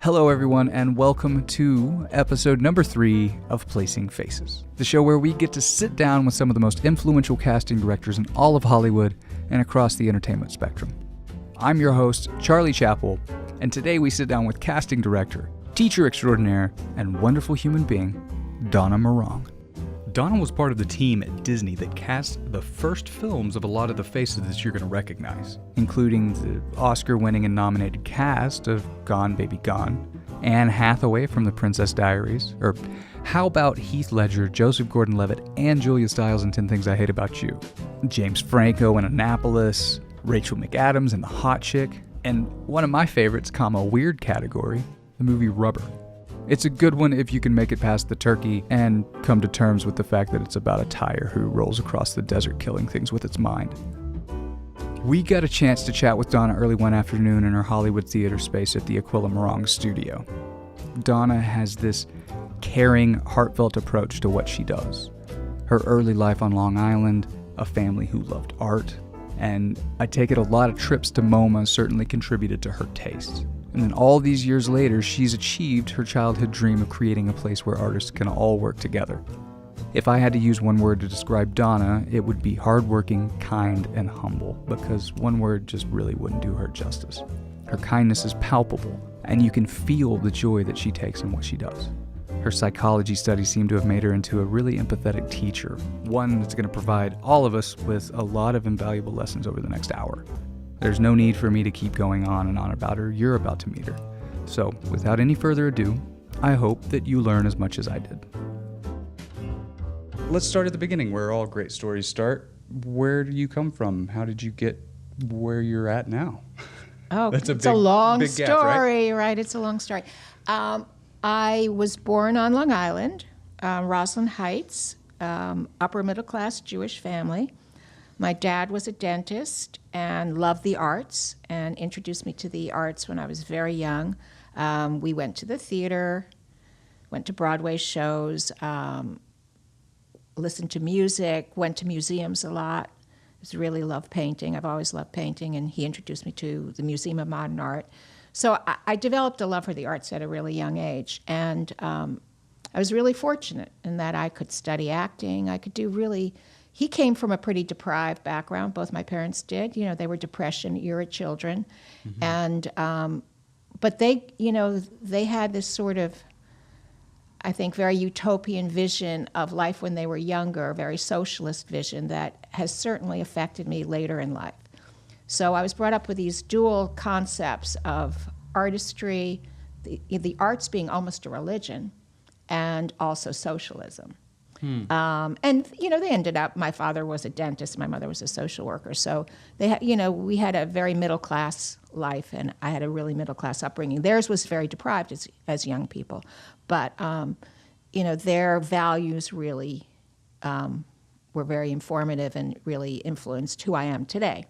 Hello everyone, and welcome to episode number 3 of Placing Faces, the show where we get to sit down with some of the most influential casting directors in all of Hollywood and across the entertainment spectrum. I'm your host, Charlie Chappell, and today we sit down with casting director, teacher extraordinaire, and wonderful human being, Donna Morong. Donna was part of the team at Disney that cast the first films of a lot of the faces that you're going to recognize, including the Oscar-winning and nominated cast of Gone Baby Gone, Anne Hathaway from the Princess Diaries, or how about Heath Ledger, Joseph Gordon-Levitt, and Julia Stiles in 10 Things I Hate About You, James Franco in Annapolis, Rachel McAdams in The Hot Chick, and one of my favorites, weird category, the movie Rubber. It's a good one if you can make it past the turkey and come to terms with the fact that it's about a tire who rolls across the desert killing things with its mind. We got a chance to chat with Donna early one afternoon in her Hollywood theater space at the Aquila Morong Studio. Donna has this caring, heartfelt approach to what she does. Her early life on Long Island, a family who loved art, and I take it a lot of trips to MoMA certainly contributed to her tastes. And then all these years later, she's achieved her childhood dream of creating a place where artists can all work together. If I had to use one word to describe Donna, it would be hardworking, kind, and humble, because one word just really wouldn't do her justice. Her kindness is palpable, and you can feel the joy that she takes in what she does. Her psychology studies seem to have made her into a really empathetic teacher, one that's going to provide all of us with a lot of invaluable lessons over the next hour. There's no need for me to keep going on and on about her. You're about to meet her. So, without any further ado, I hope that you learn as much as I did. Let's start at the beginning, where all great stories start. Where do you come from? How did you get where you're at now? Oh, it's a long story, right? It's a long story. I was born on Long Island, Roslyn Heights, upper middle class Jewish family. My dad was a dentist and loved the arts and introduced me to the arts when I was very young. We went to the theater, went to Broadway shows, listened to music, went to museums a lot. Just really loved painting. I've always loved painting, and he introduced me to the Museum of Modern Art. So I developed a love for the arts at a really young age, and I was really fortunate in that I could study acting. I could do really... He came from a pretty deprived background. Both my parents did. You know, they were Depression-era children. Mm-hmm. And, but they, you know, they had this sort of, I think, very utopian vision of life when they were younger, a very socialist vision that has certainly affected me later in life. So I was brought up with these dual concepts of artistry, the arts being almost a religion, and also socialism. And, you know, they ended up, my father was a dentist, my mother was a social worker. So, we had a very middle-class life, and I had a really middle-class upbringing. Theirs was very deprived as young people. But, their values really were very informative and really influenced who I am today.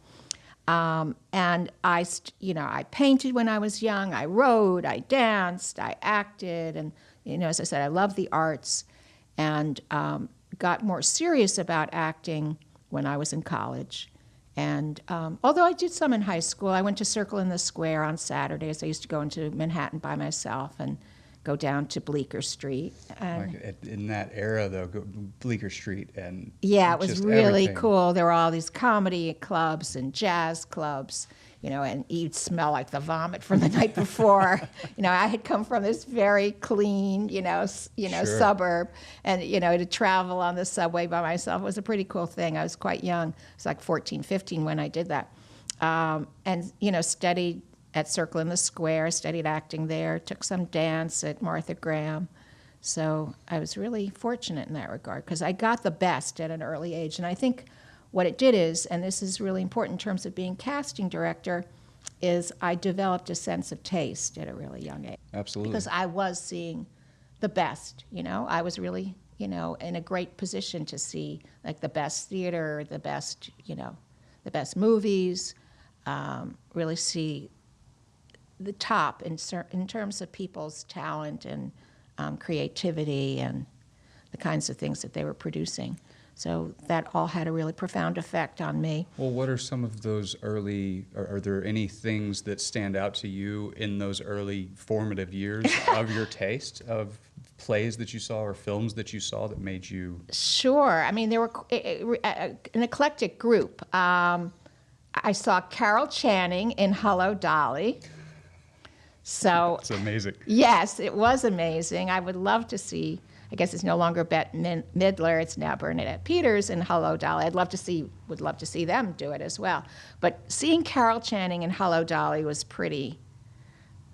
And I painted when I was young. I wrote, I danced, I acted. And, as I said, I love the arts. And got more serious about acting when I was in college. And although I did some in high school, I went to Circle in the Square on Saturdays. I used to go into Manhattan by myself and go down to Bleecker Street. And like in that era, though, Bleecker Street and yeah, it was really everything. Cool. There were all these comedy clubs and jazz clubs. And you'd smell like the vomit from the night before. I had come from this very clean, sure. Suburb, and to travel on the subway by myself was a pretty cool thing. I was quite young. I was like 14, 15 when I did that, and studied at Circle in the Square, studied acting there, took some dance at Martha Graham. So I was really fortunate in that regard because I got the best at an early age, and I think. What it did is, and this is really important in terms of being casting director, is I developed a sense of taste at a really young age. Absolutely. Because I was seeing the best, I was really, in a great position to see like the best theater, the best movies, really see the top in terms of people's talent and creativity and the kinds of things that they were producing. So that all had a really profound effect on me. Well, what are some of those early, are there any things that stand out to you in those early formative years of your taste, of plays that you saw or films that you saw that made you? Sure. I mean, there were an eclectic group. I saw Carol Channing in Hello, Dolly. So It's amazing. yes, it was amazing. I would love to see, I guess it's no longer Bette Midler, it's now Bernadette Peters in Hello, Dolly. Would love to see them do it as well. But seeing Carol Channing in Hello, Dolly was pretty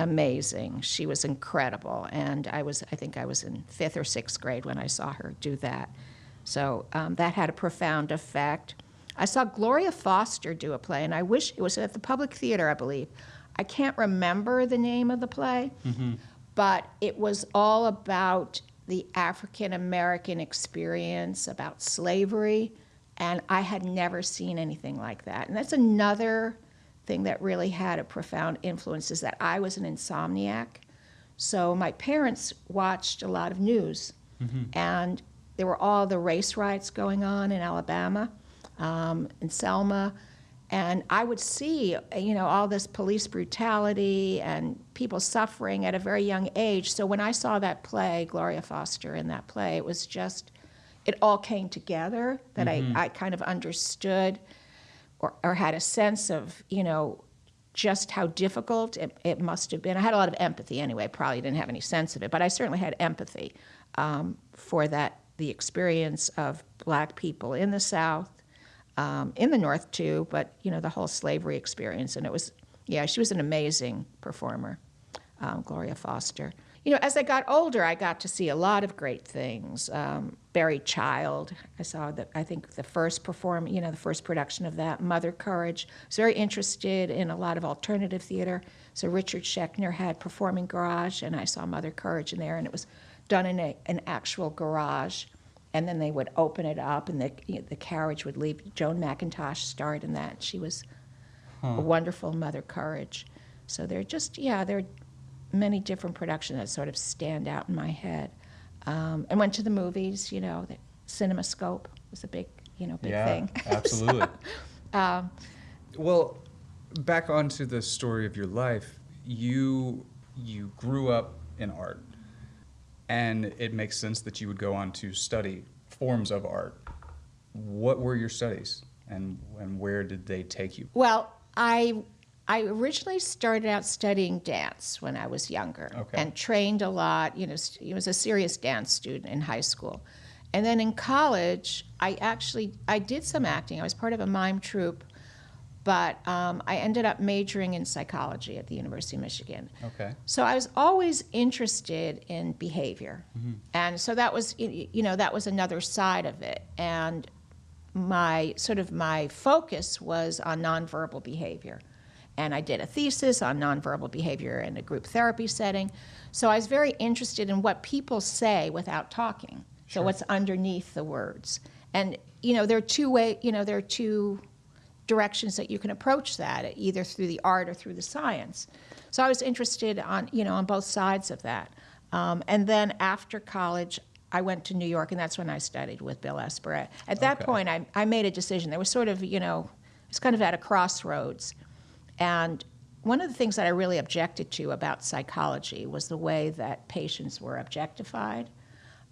amazing. She was incredible. And I think I was in 5th or 6th grade when I saw her do that. So that had a profound effect. I saw Gloria Foster do a play, and I wish it was at the Public Theater, I believe. I can't remember the name of the play, but it was all about the African American experience, about slavery, and I had never seen anything like that. And that's another thing that really had a profound influence, is that I was an insomniac. So my parents watched a lot of news, and there were all the race riots going on in Alabama, in Selma, and I would see, all this police brutality and people suffering at a very young age. So when I saw that play, Gloria Foster in that play, it was just, it all came together, that I kind of understood or had a sense of, just how difficult it must have been. I had a lot of empathy anyway. I probably didn't have any sense of it, but I certainly had empathy for the experience of black people in the South, in the North too, but the whole slavery experience. And it was, she was an amazing performer, Gloria Foster. As I got older, I got to see a lot of great things. Buried Child, I saw I think the first the first production of that, Mother Courage. I was very interested in a lot of alternative theater. So Richard Schechner had Performing Garage, and I saw Mother Courage in there, and it was done in an actual garage. And then they would open it up, and the carriage would leave. Joan McIntosh starred in that. She was a wonderful Mother Courage. So there are many different productions that sort of stand out in my head. And went to the movies. The CinemaScope was a big thing. Absolutely. Well, back onto the story of your life. You grew up in art. And it makes sense that you would go on to study forms of art. What were your studies, and where did they take you? Well, I originally started out studying dance when I was younger, and trained a lot. I was a serious dance student in high school. And then in college, I did some acting. I was part of a mime troupe. But I ended up majoring in psychology at the University of Michigan. Okay. So I was always interested in behavior, and so that was another side of it. And my focus was on nonverbal behavior, and I did a thesis on nonverbal behavior in a group therapy setting. So I was very interested in what people say without talking. Sure. So what's underneath the words, and there are two directions that you can approach that, either through the art or through the science. So I was interested on both sides of that. And then after college, I went to New York, and that's when I studied with Bill Esperett. At that point, I made a decision. There was sort of, it's kind of at a crossroads. And one of the things that I really objected to about psychology was the way that patients were objectified.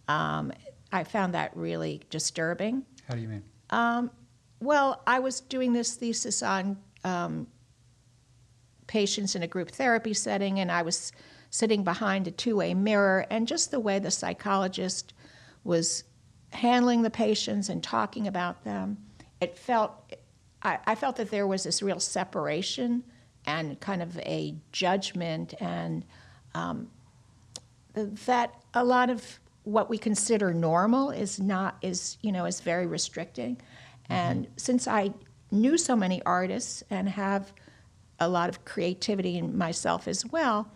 I found that really disturbing. How do you mean? Well, I was doing this thesis on patients in a group therapy setting, and I was sitting behind a two-way mirror, and just the way the psychologist was handling the patients and talking about them, I felt that there was this real separation and kind of a judgment, and that a lot of what we consider normal is very restricting. And since I knew so many artists and have a lot of creativity in myself as well,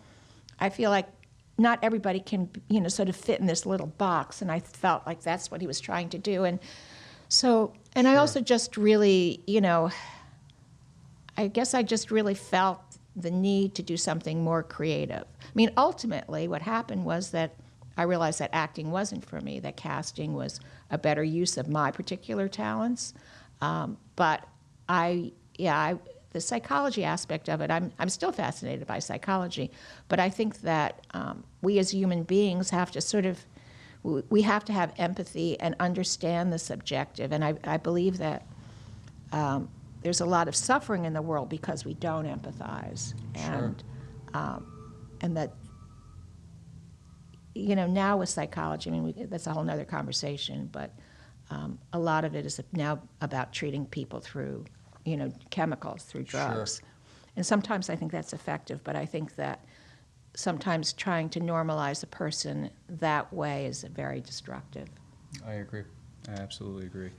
I feel like not everybody can, sort of fit in this little box. And I felt like that's what he was trying to do. And so, and I also just really, I guess I just really felt the need to do something more creative. I mean, ultimately, what happened was that I realized that acting wasn't for me, that casting was a better use of my particular talents. But the psychology aspect of it, I'm still fascinated by psychology, but I think that we as human beings have to we have to have empathy and understand the subjective. And I believe that there's a lot of suffering in the world because we don't empathize. Sure. And that, now with psychology, I mean, that's a whole nother conversation, but a lot of it is now about treating people through, chemicals, through drugs. Sure. And sometimes I think that's effective, but I think that sometimes trying to normalize a person that way is very destructive. I agree. I absolutely agree.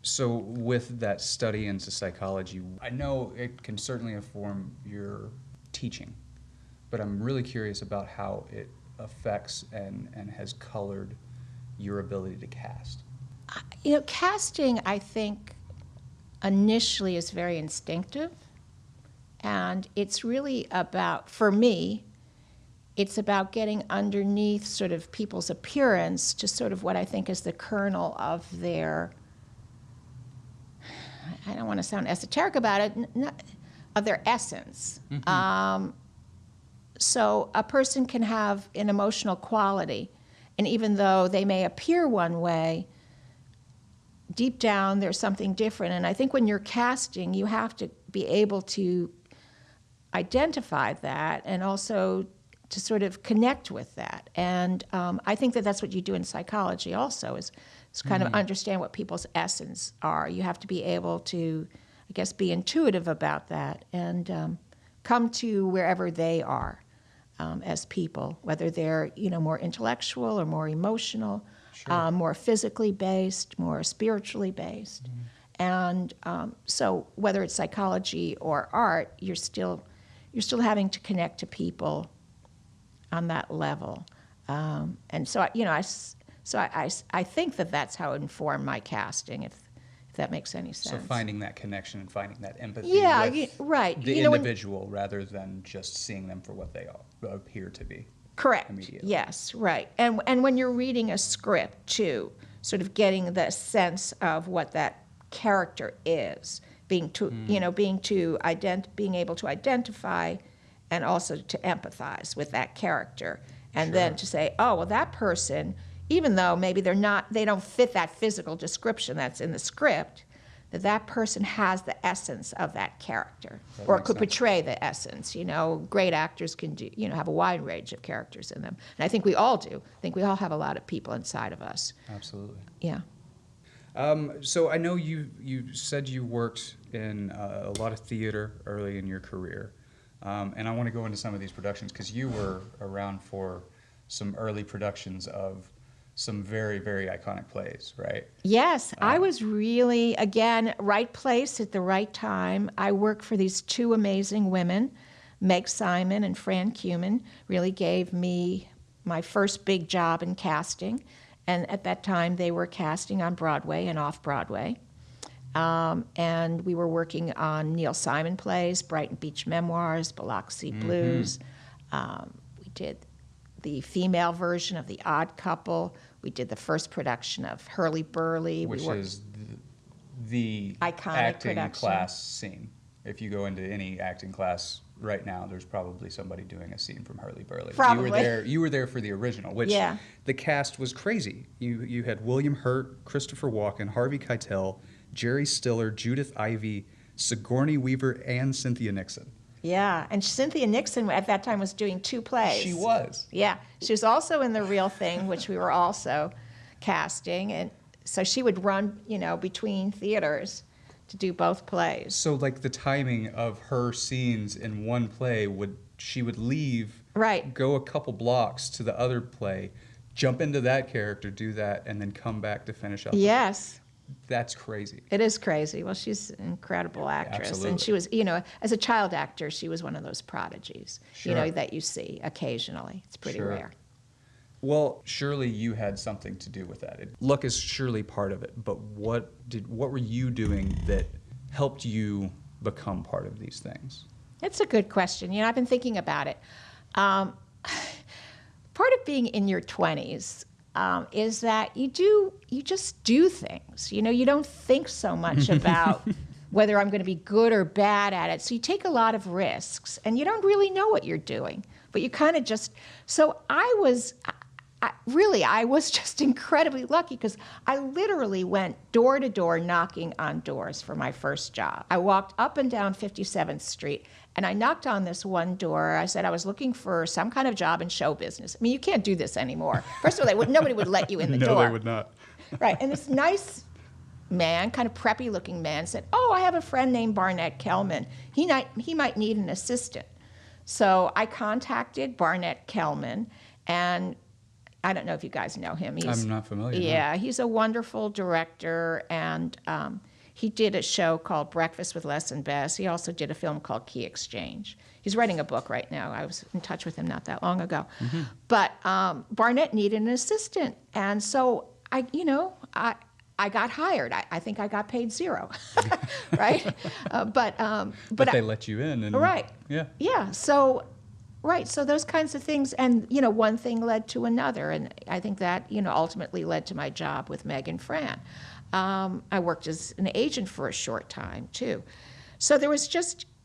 So with that study into psychology, I know it can certainly inform your teaching, but I'm really curious about how it affects and has colored your ability to cast. Casting, I think, initially is very instinctive, and it's really about, for me, it's about getting underneath sort of people's appearance to sort of what I think is the kernel of their, I don't want to sound esoteric about it, of their essence. Mm-hmm. So a person can have an emotional quality, and even though they may appear one way, deep down there's something different. And I think when you're casting, you have to be able to identify that and also to sort of connect with that. And I think that that's what you do in psychology also, is kind of understand what people's essence are. You have to be able to, I guess, be intuitive about that and come to wherever they are as people, whether they're, more intellectual or more emotional, Sure. more physically based, more spiritually based. Mm-hmm. And so whether it's psychology or art, you're still having to connect to people on that level. And so, I think that that's how it informed my casting, if that makes any sense. So finding that connection and finding that empathy with right. the individual rather than just seeing them for what they appear to be. Correct. Immediately. Yes, right. And when you're reading a script, too, sort of getting the sense of what that character is, being able to identify and also to empathize with that character. And then to say, oh, well, that person, even though maybe they don't fit that physical description that's in the script, that person has the essence of that character, or could portray the essence. Great actors can do, have a wide range of characters in them. And I think we all do. I think we all have a lot of people inside of us. Absolutely. Yeah. So I know you said you worked in a lot of theater early in your career. And I want to go into some of these productions because you were around for some early productions of some very, very iconic plays, right? Yes, I was really, again, right place at the right time. I worked for these two amazing women, Meg Simon and Fran Cumin, really gave me my first big job in casting. And at that time, they were casting on Broadway and off-Broadway. And we were working on Neil Simon plays, Brighton Beach Memoirs, Biloxi Blues. We did the female version of The Odd Couple. We did the first production of Hurly Burly. Which is the iconic acting production. class scene. If you go into any acting class right now, there's probably somebody doing a scene from Hurly Burly. Probably. You were there for the original, which the cast was crazy. You had William Hurt, Christopher Walken, Harvey Keitel, Jerry Stiller, Judith Ivey, Sigourney Weaver, and Cynthia Nixon. Yeah, and Cynthia Nixon at that time was doing two plays. She was. Yeah, she was also in The Real Thing, which we were also casting, and so she would run, between theaters to do both plays. So, like, the timing of her scenes in one play, she would leave, go a couple blocks to the other play, jump into that character, do that, and then come back to finish up. Yes. That's crazy. It is crazy. Well, she's an incredible actress. Absolutely. And she was, as a child actor, she was one of those prodigies, that you see occasionally. It's pretty rare. Well, surely you had something to do with that. Luck is surely part of it, but what were you doing that helped you become part of these things? It's a good question. I've been thinking about it. Part of being in your 20s is that you just do things. You know, you don't think so much about whether I'm going to be good or bad at it. So you take a lot of risks, and you don't really know what you're doing, but you kind of just. So I was just incredibly lucky because I literally went door to door knocking on doors for my first job. I walked up and down 57th Street, and I knocked on this one door. I said I was looking for some kind of job in show business. I mean, you can't do this anymore. First of all, nobody would let you in the door. No, they would not. Right, and this nice man, kind of preppy looking man, said, "Oh, I have a friend named Barnett Kellman. He might need an assistant." So I contacted Barnett Kellman, and I don't know if you guys know him. I'm not familiar. Yeah, he's a wonderful director, and he did a show called Breakfast with Les and Bess. He also did a film called Key Exchange. He's writing a book right now. I was in touch with him not that long ago. Mm-hmm. But Barnett needed an assistant, and so I got hired. I think I got paid zero, right? But they let you in, and right? Yeah. So. Right, so those kinds of things, and one thing led to another, and I think that ultimately led to my job with Meg and Fran. I worked as an agent for a short time too, so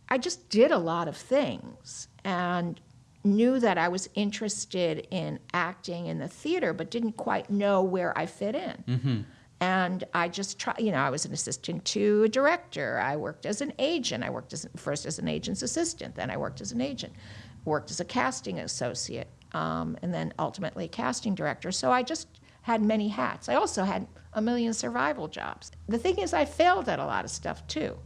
I just did a lot of things, and knew that I was interested in acting in the theater, but didn't quite know where I fit in. Mm-hmm. And I just tried, I was an assistant to a director. I worked as an agent. I worked first as an agent's assistant, then I worked as an agent. Worked as a casting associate, and then ultimately a casting director. So I just had many hats. I also had a million survival jobs. The thing is, I failed at a lot of stuff too.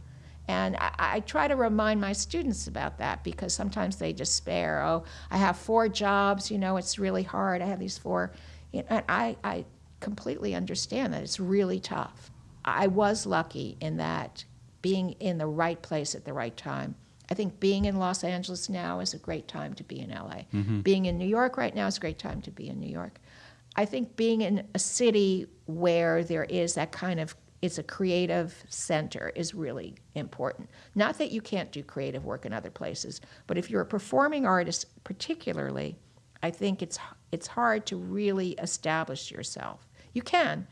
And I try to remind my students about that because sometimes they despair. Oh, I have 4 jobs, it's really hard. I have these 4. And I completely understand that it's really tough. I was lucky in that being in the right place at the right time. I think being in Los Angeles now is a great time to be in LA. Mm-hmm. Being in New York right now is a great time to be in New York. I think being in a city where there is that kind of, it's a creative center is really important. Not that you can't do creative work in other places, but if you're a performing artist particularly, I think it's hard to really establish yourself. You can,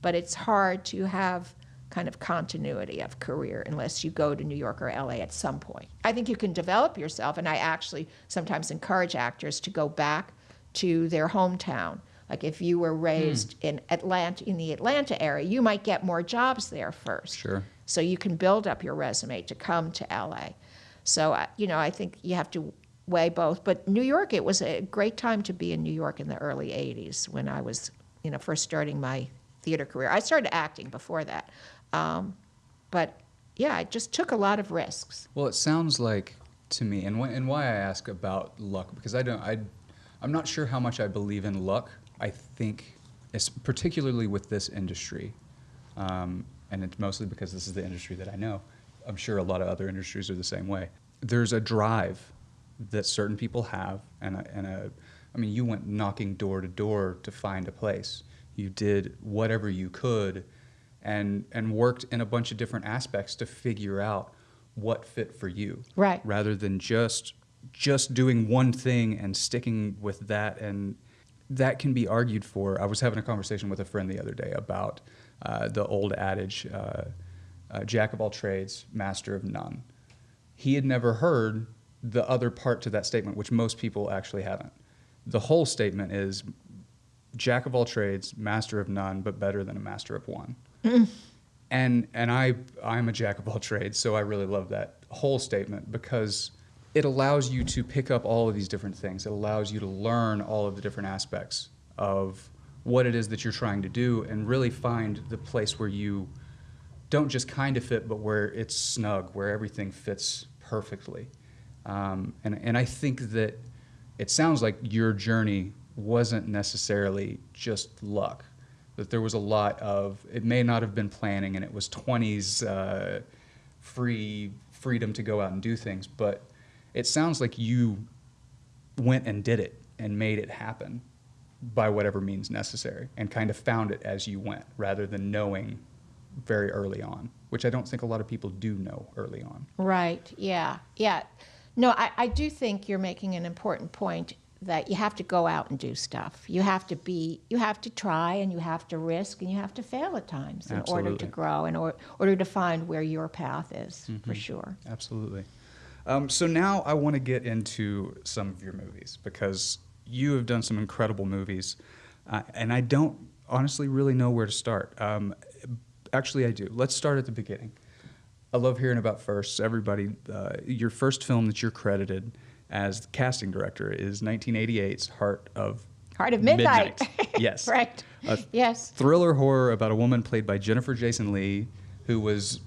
but it's hard to have kind of continuity of career unless you go to New York or LA at some point. I think you can develop yourself, and I actually sometimes encourage actors to go back to their hometown. Like if you were raised in the Atlanta area, you might get more jobs there first. Sure. So you can build up your resume to come to LA. So, I think you have to weigh both. But New York, it was a great time to be in New York in the early 80s when I was, first starting my theater career. I started acting before that. But yeah, I just took a lot of risks. Well, it sounds like to me, and why I ask about luck, because I'm not sure how much I believe in luck. I think, it's particularly with this industry, and it's mostly because this is the industry that I know. I'm sure a lot of other industries are the same way. There's a drive that certain people have, I mean, you went knocking door to door to find a place. You did whatever you could, and worked in a bunch of different aspects to figure out what fit for you. Right. Rather than just doing one thing and sticking with that, and that can be argued for. I was having a conversation with a friend the other day about the old adage, jack of all trades, master of none. He had never heard the other part to that statement, which most people actually haven't. The whole statement is jack of all trades, master of none, but better than a master of one. And I'm a jack of all trades, so I really love that whole statement because it allows you to pick up all of these different things. It allows you to learn all of the different aspects of what it is that you're trying to do and really find the place where you don't just kind of fit, but where it's snug, where everything fits perfectly. And I think that it sounds like your journey wasn't necessarily just luck. That there was a lot of, it may not have been planning, and it was 20s freedom to go out and do things, but it sounds like you went and did it and made it happen by whatever means necessary and kind of found it as you went rather than knowing very early on, which I don't think a lot of people do know early on. Right, yeah. No, I do think you're making an important point that you have to go out and do stuff. You have to try, and you have to risk, and you have to fail at times in order to grow, in order to find where your path is, for sure. Absolutely. So now I want to get into some of your movies, because you have done some incredible movies, and I don't honestly really know where to start. Actually, I do. Let's start at the beginning. I love hearing about firsts. Everybody, your first film that you're credited as the casting director is 1988's Heart of Midnight. Yes. Right. Yes. Thriller horror about a woman played by Jennifer Jason Leigh, who was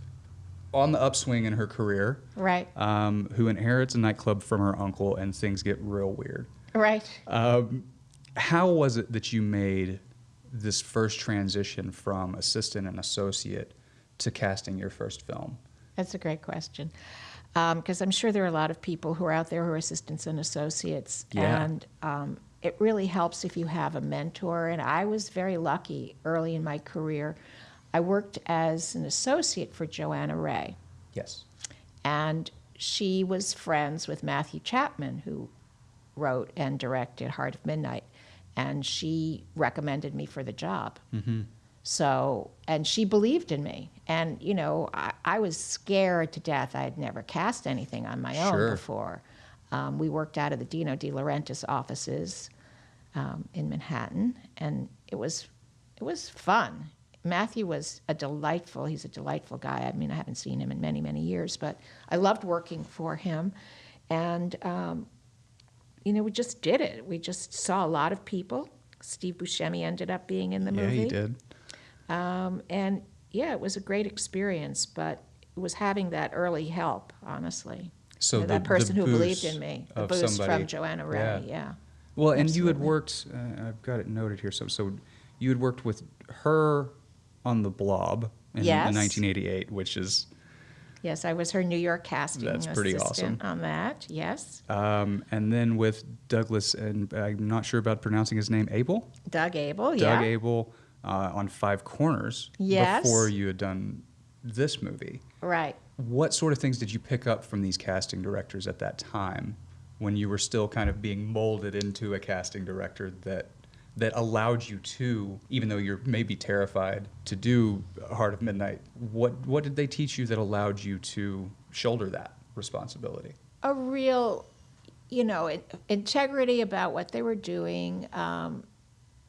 on the upswing in her career. Right. Who inherits a nightclub from her uncle, and things get real weird. Right. How was it that you made this first transition from assistant and associate to casting your first film? That's a great question. Because I'm sure there are a lot of people who are out there who are assistants and associates. Yeah. And it really helps if you have a mentor. And I was very lucky early in my career. I worked as an associate for Joanna Ray. Yes. And she was friends with Matthew Chapman, who wrote and directed Heart of Midnight. And she recommended me for the job. Mm-hmm. So, and she believed in me. And, you know, I was scared to death. I had never cast anything on my own before. We worked out of the Dino De Laurentiis offices in Manhattan, and it was fun. Matthew was he's a delightful guy. I mean, I haven't seen him in many, many years, but I loved working for him. And, you know, we just did it. We just saw a lot of people. Steve Buscemi ended up being in the movie. Yeah, he did. And yeah, it was a great experience, but it was having that early help, honestly. So that person who believed in me, the boost somebody from Joanna Ray, yeah. Well, and Absolutely. you had worked, I've got it noted here, so you had worked with her on The Blob in 1988, which is... Yes, I was her New York casting That's pretty assistant awesome. on that, yes. And then with Douglas, and I'm not sure about pronouncing his name, Abel? Doug Abel, Doug Abel on Five Corners before you had done this movie. Right. What sort of things did you pick up from these casting directors at that time when you were still kind of being molded into a casting director that allowed you to, even though you're maybe terrified to do Heart of Midnight, what did they teach you that allowed you to shoulder that responsibility? A real, you know, integrity about what they were doing,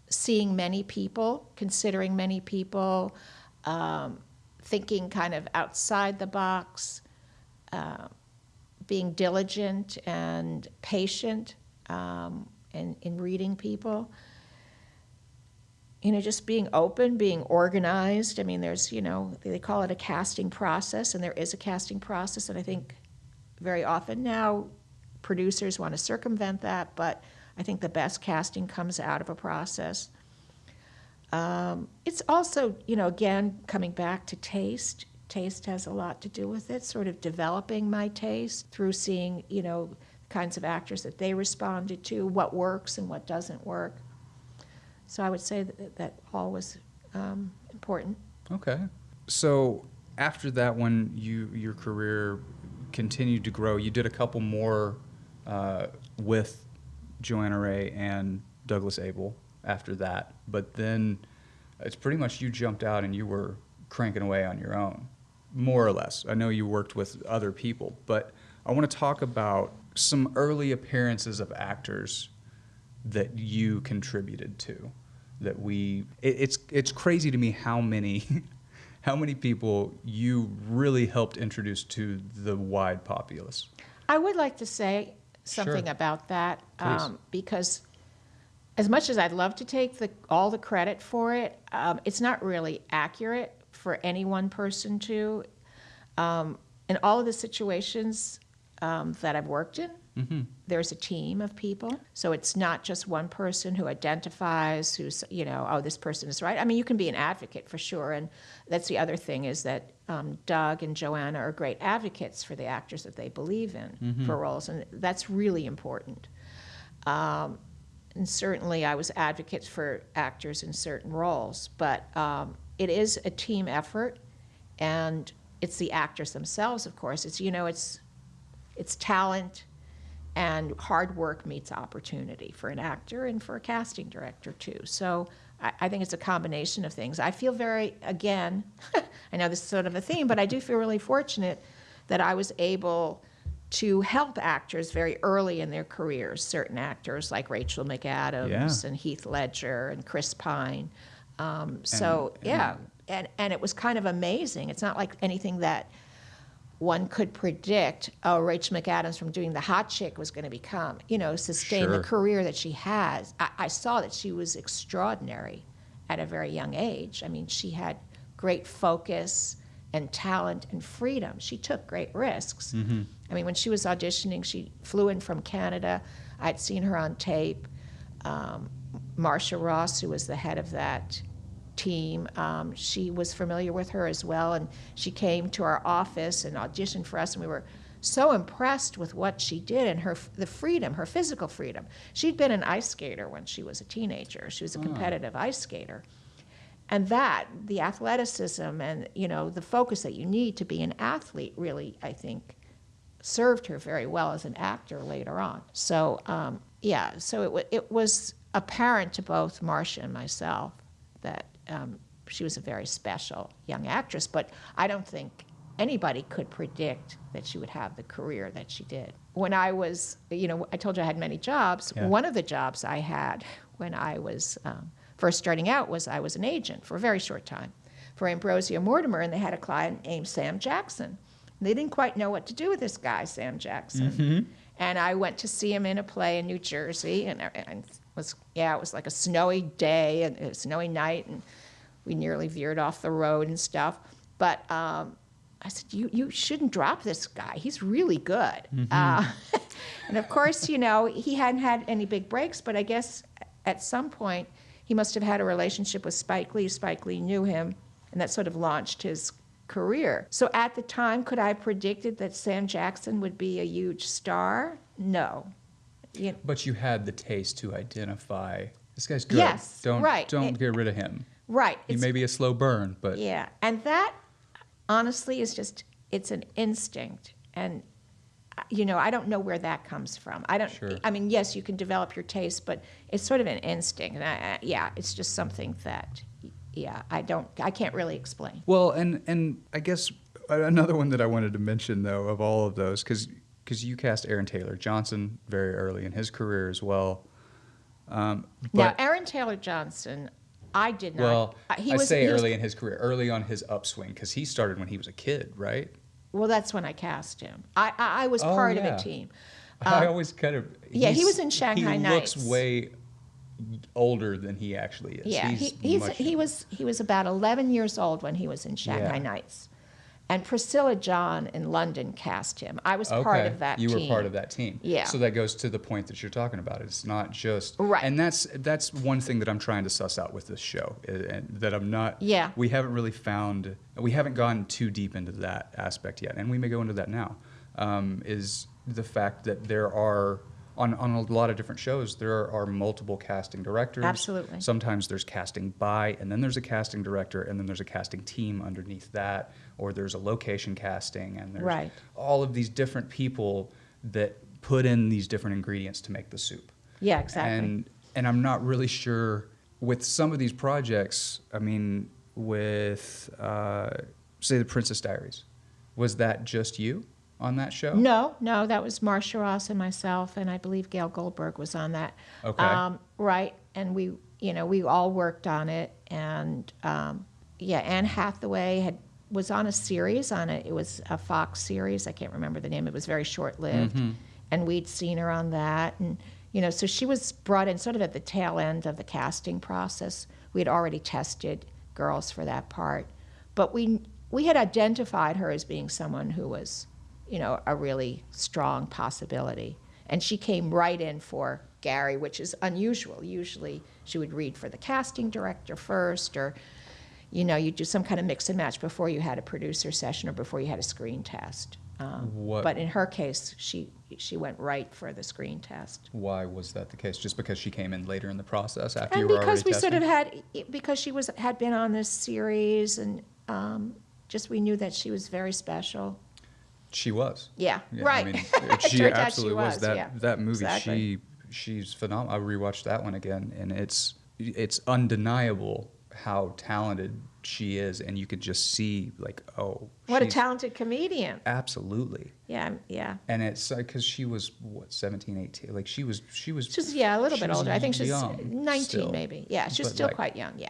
seeing many people, considering many people, thinking kind of outside the box, being diligent and patient in reading people. You know, just being open, being organized. I mean, there's, you know, they call it a casting process, and there is a casting process, and I think very often now producers want to circumvent that, but I think the best casting comes out of a process. It's also, you know, again, coming back to taste. Taste has a lot to do with it, sort of developing my taste through seeing, you know, kinds of actors that they responded to, what works and what doesn't work. So I would say that all was important. Okay. So after that, when your career continued to grow, you did a couple more with Joanna Ray and Douglas Abel after that. But then it's pretty much you jumped out and you were cranking away on your own, more or less. I know you worked with other people, but I want to talk about some early appearances of actors that you contributed to. It's crazy to me how many people you really helped introduce to the wide populace. I would like to say something about that, because as much as I'd love to take all the credit for it, it's not really accurate for any one person to. In all of the situations that I've worked in, there's a team of people. So it's not just one person who identifies, who's, you know, oh, this person is right. I mean, you can be an advocate for sure. And that's the other thing is that Doug and Joanna are great advocates for the actors that they believe in for roles. And that's really important. And certainly I was advocates for actors in certain roles. But it is a team effort. And it's the actors themselves, of course. It's, you know, it's talent And hard work meets opportunity for an actor and for a casting director, too. So I think it's a combination of things. I feel very, again, I know this is sort of a theme, but I do feel really fortunate that I was able to help actors very early in their careers, certain actors like Rachel McAdams and Heath Ledger and Chris Pine. And it was kind of amazing. It's not like anything that one could predict, oh, Rachel McAdams from doing The Hot Chick was going to become, sustain the career that she has. I saw that she was extraordinary at a very young age. I mean, she had great focus and talent and freedom. She took great risks. Mm-hmm. I mean, when she was auditioning, she flew in from Canada. I'd seen her on tape. Marcia Ross, who was the head of that team, she was familiar with her as well, and she came to our office and auditioned for us, and we were so impressed with what she did and the freedom, her physical freedom. She'd been an ice skater when she was a teenager. She was a competitive ice skater. And the athleticism and, the focus that you need to be an athlete really, I think, served her very well as an actor later on. So, so it was apparent to both Marcia and myself that she was a very special young actress, but I don't think anybody could predict that she would have the career that she did. When I was, I told you I had many jobs. Yeah. One of the jobs I had when I was first starting out was I was an agent for a very short time for Ambrosio Mortimer, and they had a client named Sam Jackson. They didn't quite know what to do with this guy, Sam Jackson. Mm-hmm. And I went to see him in a play in New Jersey, and it was like a snowy day and a snowy night, and we nearly veered off the road and stuff. But I said, you shouldn't drop this guy. He's really good. Mm-hmm. And of course, he hadn't had any big breaks, but I guess at some point he must have had a relationship with Spike Lee. Spike Lee knew him, and that sort of launched his career. So at the time, could I have predicted that Sam Jackson would be a huge star? No. But you had the taste to identify, this guy's good. Yes, don't get rid of him. Right. He may be a slow burn, but... Yeah, and that, honestly, is just, it's an instinct. And, I don't know where that comes from. I mean, yes, you can develop your taste, but it's sort of an instinct. And it's just something that... I can't really explain. Well, and I guess another one that I wanted to mention, though, of all of those, because you cast Aaron Taylor Johnson very early in his career as well. Now, Aaron Taylor Johnson, I did not. Well, early in his career, early on his upswing, because he started when he was a kid, right? Well, that's when I cast him. I was part of a team. I always kind of... he was in Shanghai Nights. He looks way older than he actually is. Yeah, he was about 11 years old when he was in Shanghai Nights. And Priscilla John in London cast him. I was part of that team. You were part of that team. Yeah. So that goes to the point that you're talking about. It's not just... Right. And that's one thing that I'm trying to suss out with this show, that I'm not... Yeah. We haven't gone too deep into that aspect yet, and we may go into that now, is the fact that there are... On a lot of different shows, there are multiple casting directors. Absolutely. Sometimes there's casting by, and then there's a casting director, and then there's a casting team underneath that, or there's a location casting, and there's all of these different people that put in these different ingredients to make the soup. Yeah, exactly. And I'm not really sure with some of these projects. I mean, with say the Princess Diaries, was that just you on that show? No, that was Marcia Ross and myself, and I believe Gail Goldberg was on that. Okay. Right, and we all worked on it, and Anne Hathaway was on a series it was a Fox series. I can't remember the name. It was very short-lived, and we'd seen her on that, and so she was brought in sort of at the tail end of the casting process. We had already tested girls for that part, but we had identified her as being someone who was a really strong possibility. And she came right in for Gary, which is unusual. Usually she would read for the casting director first, or, you'd do some kind of mix and match before you had a producer session or before you had a screen test. But in her case, she went right for the screen test. Why was that the case? Just because she came in later in the process after you were already testing? Because she had been on this series, and just we knew that she was very special. She was. Yeah, Yeah, right. I mean, It she turns out absolutely she was. was, That yeah. that movie, Exactly. she's phenomenal. I rewatched that one again, and it's undeniable how talented she is, and you could just see like, oh, What a she's talented comedian. absolutely. Yeah, yeah. And it's because she was what 17, 18. Like she was She's, yeah, a little she bit was older. I think she's young 19 still, maybe. Yeah, she's but still like, quite young. Yeah,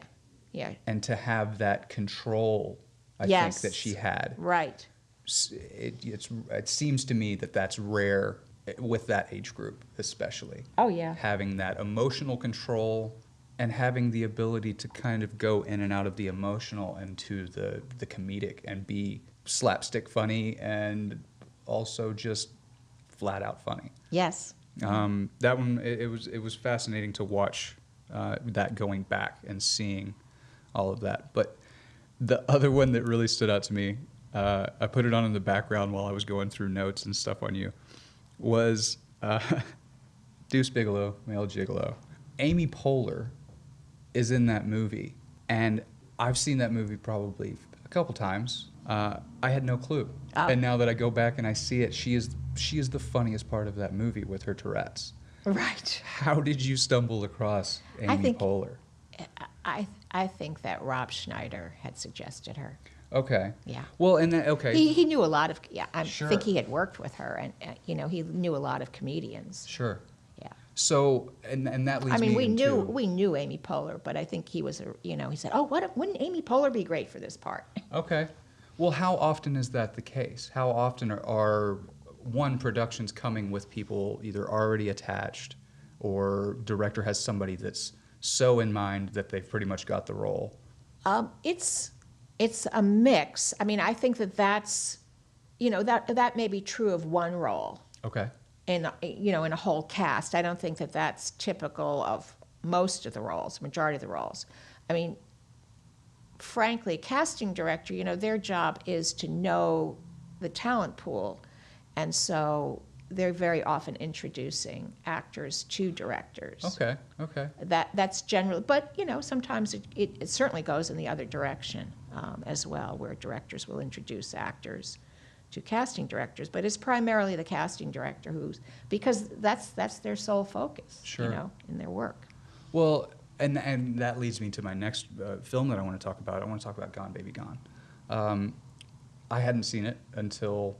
yeah. and to have that control, I think Yes. that she had. Right. It seems to me that that's rare with that age group, especially. Oh, yeah. Having that emotional control and having the ability to kind of go in and out of the emotional and to the comedic and be slapstick funny and also just flat out funny. Yes. That one, it was fascinating to watch that going back and seeing all of that. But the other one that really stood out to me, I put it on in the background while I was going through notes and stuff on you, was Deuce Bigalow, Male Gigolo. Amy Poehler is in that movie, and I've seen that movie probably a couple times. I had no clue, and now that I go back and I see it, she is the funniest part of that movie with her Tourette's. Right. How did you stumble across Amy Poehler? I think that Rob Schneider had suggested her. Okay. Yeah. Well, and that, okay. He knew a lot of, yeah, I Sure. think he had worked with her, and, he knew a lot of comedians. Sure. Yeah. So, and that leads I mean, me we into... knew Amy Poehler, but I think he was, he said, oh, wouldn't Amy Poehler be great for this part? Okay. Well, how often is that the case? How often are productions coming with people either already attached or director has somebody that's so in mind that they've pretty much got the role? It's a mix. I mean, I think that's, that may be true of one role. Okay. In a whole cast. I don't think that that's typical of most of the roles, majority of the roles. I mean, frankly, a casting director, their job is to know the talent pool, and so they're very often introducing actors to directors. Okay. That's generally, but sometimes it certainly goes in the other direction as well, where directors will introduce actors to casting directors, but it's primarily the casting director because that's their sole focus, Sure. In their work. Well, and that leads me to my next film that I want to talk about. I want to talk about Gone Baby Gone. I hadn't seen it until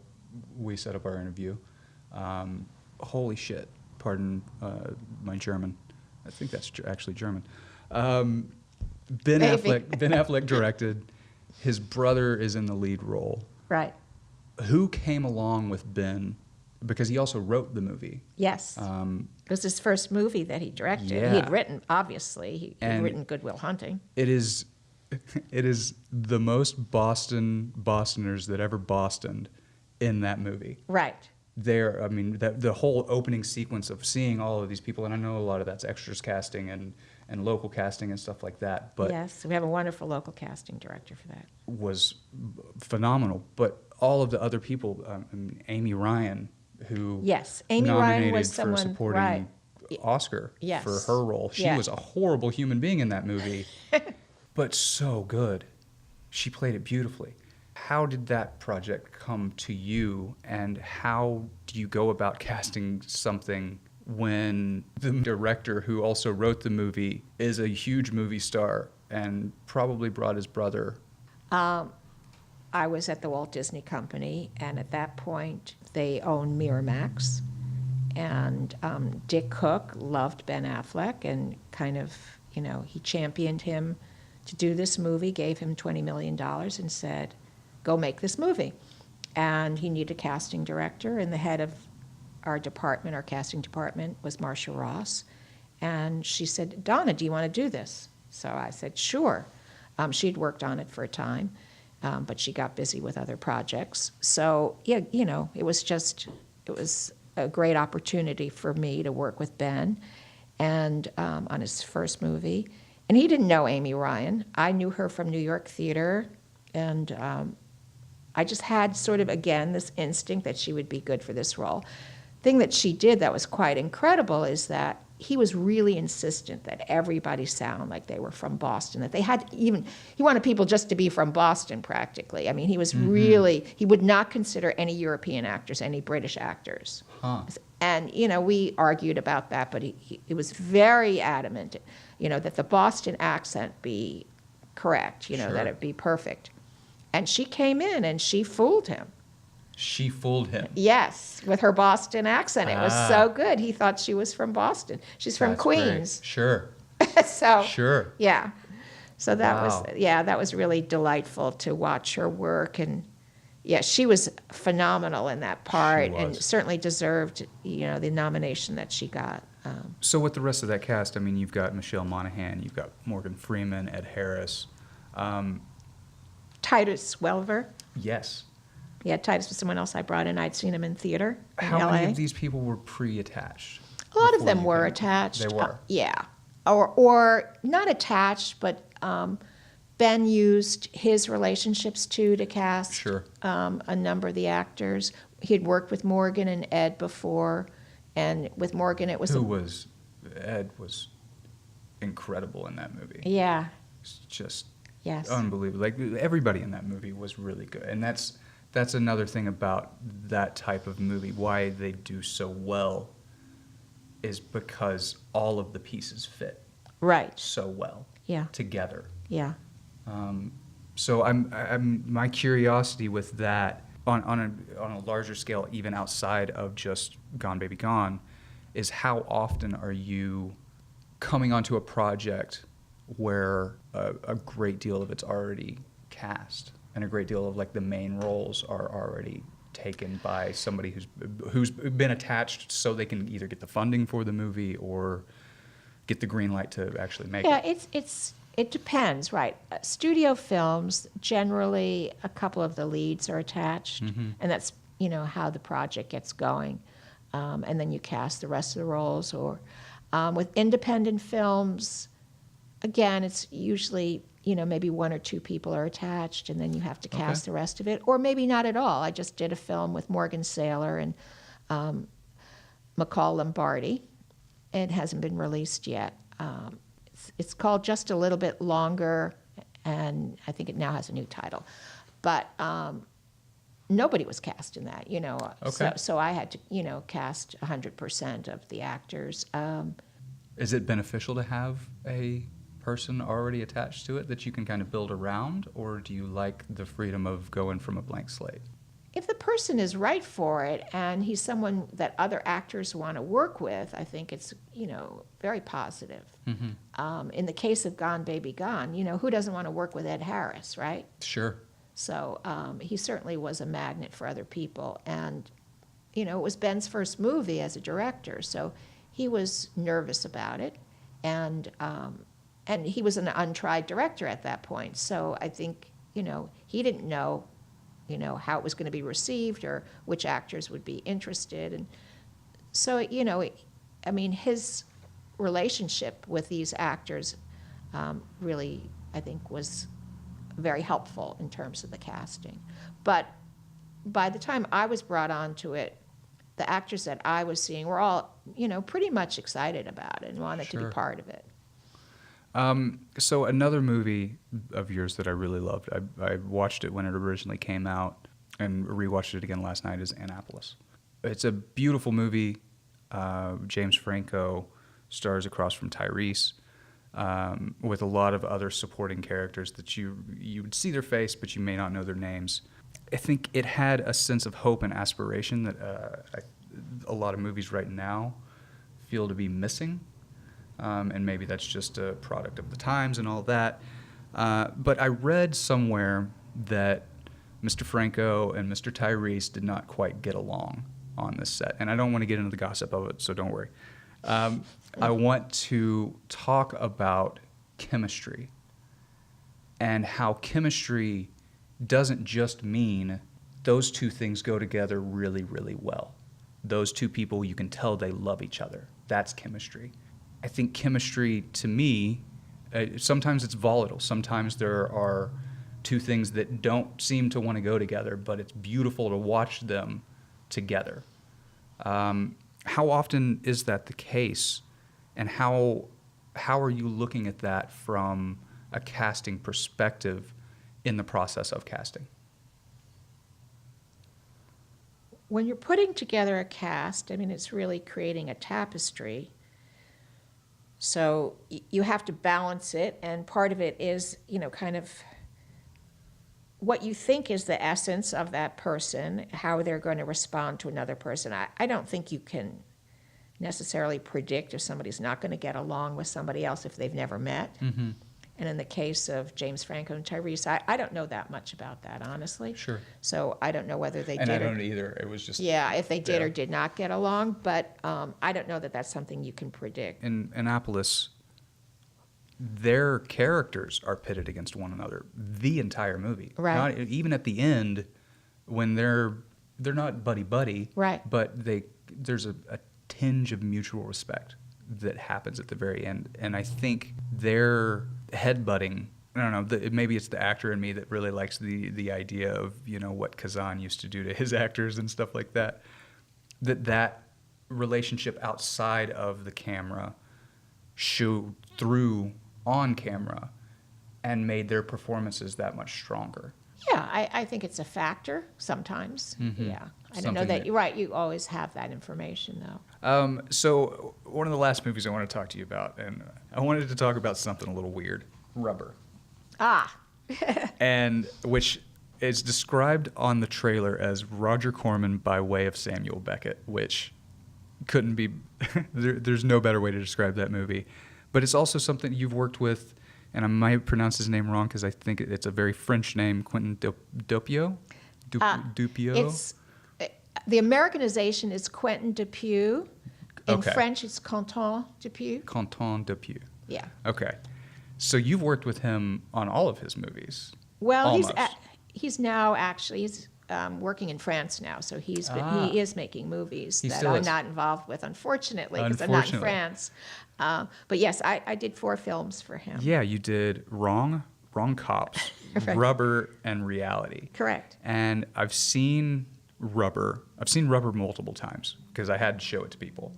we set up our interview. Holy shit! Pardon my German. I think that's actually German. Ben Affleck directed. His brother is in the lead role. Right. Who came along with Ben? Because he also wrote the movie. Yes. It was his first movie that he directed. Yeah. He had written, obviously, he'd written Good Will Hunting. It is the most Bostoners that ever Bostoned in that movie. Right. The whole opening sequence of seeing all of these people, and I know a lot of that's extras casting and local casting and stuff like that. But yes, we have a wonderful local casting director for that. Was phenomenal. But all of the other people, Amy Ryan, who Amy Ryan was for someone supporting right. Oscar Yes. for her role. She was a horrible human being in that movie, but so good. She played it beautifully. How did that project come to you, and how do you go about casting something when the director who also wrote the movie is a huge movie star and probably brought his brother? I was at the Walt Disney Company, and at that point, they owned Miramax. And Dick Cook loved Ben Affleck and kind of, he championed him to do this movie, gave him $20 million and said, go make this movie. And he needed a casting director, and the head of our casting department, was Marcia Ross. And she said, Donna, do you want to do this? So I said, sure. She'd worked on it for a time. But she got busy with other projects. So, yeah, it was a great opportunity for me to work with Ben and on his first movie. And he didn't know Amy Ryan. I knew her from New York theater, and I just had sort of, again, this instinct that she would be good for this role. Thing that she did that was quite incredible is that he was really insistent that everybody sound like they were from Boston, that they had he wanted people just to be from Boston practically. I mean, he was really, he would not consider any European actors, any British actors. Huh. And, we argued about that, but he was very adamant, that the Boston accent be correct, Sure. that it be perfect. And she came in and she fooled him. She fooled him. Yes, with her Boston accent. It was so good. He thought she was from Boston. She's from That's Queens. great. Sure. So Sure. yeah. So that Wow. that was really delightful to watch her work. And yeah, she was phenomenal in that part and was. certainly deserved, the nomination that she got. So with the rest of that cast, I mean, you've got Michelle Monaghan, you've got Morgan Freeman, Ed Harris. Titus Welliver. Yes. Yeah, Titus was someone else I brought in. I'd seen him in theater in How LA. many of these people were pre-attached? A lot of before them you were came? attached. They were. Yeah. Or not attached, but Ben used his relationships to cast Sure. a number of the actors. He had worked with Morgan and Ed before, and with Morgan it was Ed was incredible in that movie. yeah, It's just yes. unbelievable. Like everybody in that movie was really good, and that's another thing about that type of movie. Why they do so well is because all of the pieces fit Right. so well Yeah. together. Yeah. So I'm my curiosity with that on a larger scale, even outside of just Gone Baby Gone, is how often are you coming onto a project where a great deal of it's already cast and a great deal of like the main roles are already taken by somebody who's been attached so they can either get the funding for the movie or get the green light to actually make Yeah, it. it depends, right? Studio films, generally a couple of the leads are attached, and that's, how the project gets going. And then you cast the rest of the roles. Or with independent films, again, it's usually, maybe one or two people are attached, and then you have to cast the rest of it. Or maybe not at all. I just did a film with Morgan Saylor and McCall Lombardi. It hasn't been released yet. It's called Just a Little Bit Longer, and I think it now has a new title. But nobody was cast in that, Okay. So I had to, cast 100% of the actors. Is it beneficial to have a person already attached to it that you can kind of build around, or do you like the freedom of going from a blank slate? If the person is right for it and he's someone that other actors want to work with, I think it's, very positive. In the case of Gone Baby Gone, who doesn't want to work with Ed Harris, right? Sure. So he certainly was a magnet for other people. And, it was Ben's first movie as a director, so he was nervous about it. And he was an untried director at that point. So I think, he didn't know, how it was going to be received or which actors would be interested. And so, his relationship with these actors really, I think, was very helpful in terms of the casting. But by the time I was brought onto it, the actors that I was seeing were all, pretty much excited about it and wanted to be part of it. So another movie of yours that I really loved, I watched it when it originally came out and rewatched it again last night, is Annapolis. It's a beautiful movie. James Franco stars across from Tyrese, with a lot of other supporting characters that you would see their face, but you may not know their names. I think it had a sense of hope and aspiration that a lot of movies right now feel to be missing. And maybe that's just a product of the times and all that. But I read somewhere that Mr. Franco and Mr. Tyrese did not quite get along on this set. And I don't want to get into the gossip of it, so don't worry. I want to talk about chemistry and how chemistry doesn't just mean those two things go together really, really well. Those two people, you can tell they love each other. That's chemistry. I think chemistry, to me, sometimes it's volatile. Sometimes there are two things that don't seem to want to go together, but it's beautiful to watch them together. How often is that the case And how are you looking at that from a casting perspective in the process of casting? When you're putting together a cast, I mean, it's really creating a tapestry. So you have to balance it, and part of it is, kind of what you think is the essence of that person, how they're going to respond to another person. I don't think you can necessarily predict if somebody's not going to get along with somebody else if they've never met. Mm-hmm. And in the case of James Franco and Tyrese, I don't know that much about that, honestly. Sure. So I don't know whether they And did. I don't either. It was just... Yeah, if they did or did not get along. But I don't know that that's something you can predict. In Annapolis, their characters are pitted against one another the entire movie. Right. Even at the end, when they're not buddy-buddy, Right. but there's a tinge of mutual respect that happens at the very end. And I think their headbutting, I don't know, maybe it's the actor in me that really likes the idea of, what Kazan used to do to his actors and stuff like that, that relationship outside of the camera showed through on camera and made their performances that much stronger. Yeah, I think it's a factor sometimes. Mm-hmm. Yeah. I don't know that you're right. You always have that information, though. So one of the last movies I want to talk to you about, and I wanted to talk about something a little weird, Rubber. Ah. And which is described on the trailer as Roger Corman by way of Samuel Beckett, which couldn't be, there's no better way to describe that movie. But it's also something you've worked with, and I might pronounce his name wrong because I think it's a very French name, Quentin Dupieux? Dupieux? It's the Americanization is Quentin Dupieux. In Okay. French, it's Quentin Dupieux. Quentin Dupieux. Yeah. Okay. So you've worked with him on all of his movies. Well, almost. he's now actually working in France now, so he is making movies He that still I'm is. not involved with, unfortunately, because I'm not in France. But yes, I did 4 films for him. Yeah, you did Wrong Cops, Right. Rubber, and Reality. Correct. And I've seen Rubber. I've seen Rubber multiple times because I had to show it to people.